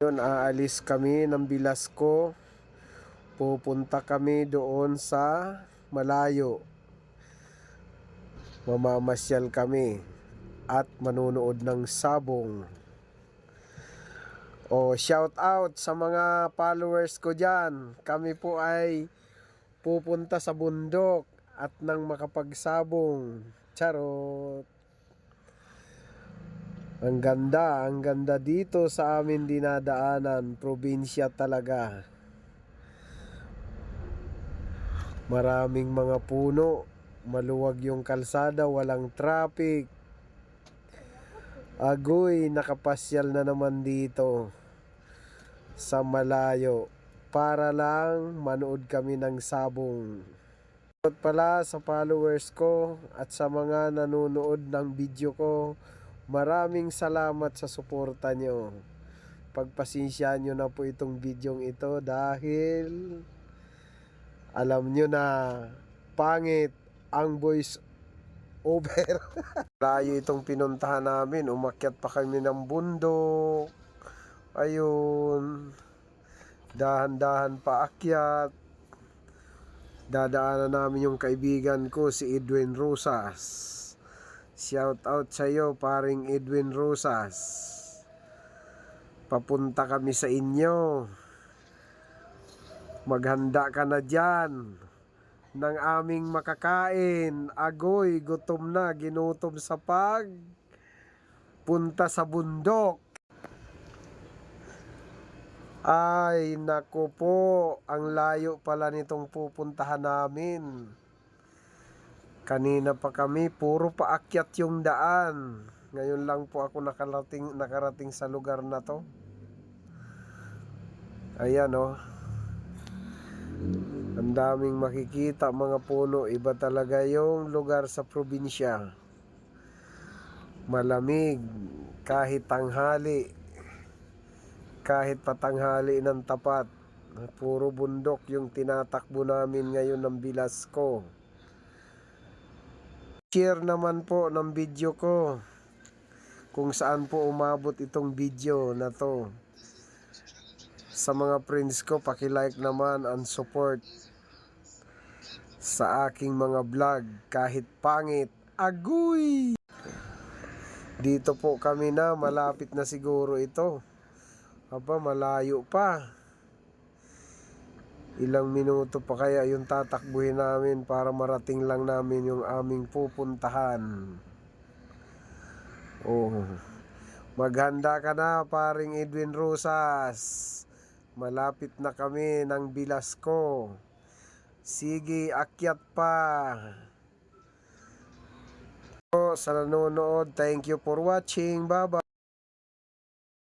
Yun, aalis kami ng Bilasco. Pupunta kami doon sa malayo. Mamamasyal kami at manunood ng sabong. Shout out sa mga followers ko dyan. Kami po ay pupunta sa bundok at nang makapagsabong. Charot. Ang ganda dito sa amin dinadaanan. Probinsya talaga. Maraming mga puno. Maluwag yung kalsada, walang traffic. Agoy, nakapasyal na naman dito sa malayo para lang manood kami ng sabong. At pala sa followers ko at sa mga nanonood ng video ko, maraming salamat sa suporta nyo. Pagpasensyahan nyo na po itong videong ito dahil alam nyo na pangit ang voice over. Layo itong pinuntahan namin, umakyat pa kami ng bundok. Ayun, dahan-dahan pa akyat. Dadaanan namin yung kaibigan ko, si Edwin Rosas. Shout out sa iyo, paring Edwin Rosas. Papunta kami sa inyo. Maghanda ka na dyan ng aming makakain. Agoy, gutom na, ginutom sa punta sa bundok. Ay, naku po, ang layo pala nitong pupuntahan namin. Kanina pa kami, puro paakyat yung daan. Ngayon lang po ako nakarating sa lugar na to. Ayan oh. Ang daming makikita mga puno. Iba talaga yung lugar sa probinsya. Malamig kahit tanghali. Kahit patanghali ng tapat. Puro bundok yung tinatakbo namin ngayon ng Bilasco. Share naman po ng video ko kung saan po umabot itong video na to. Sa mga friends ko, paki-like naman and support sa aking mga vlog kahit pangit. Agoy! Dito po kami na, malapit na siguro ito. Aba, malayo pa. Ilang minuto pa kaya yung tatakbuhin namin para marating lang namin yung aming pupuntahan. Maghanda ka na, paring Edwin Rosas. Malapit na kami ng Bilasco. Sige, akyat pa. Sa nanonood, thank you for watching. Bye-bye.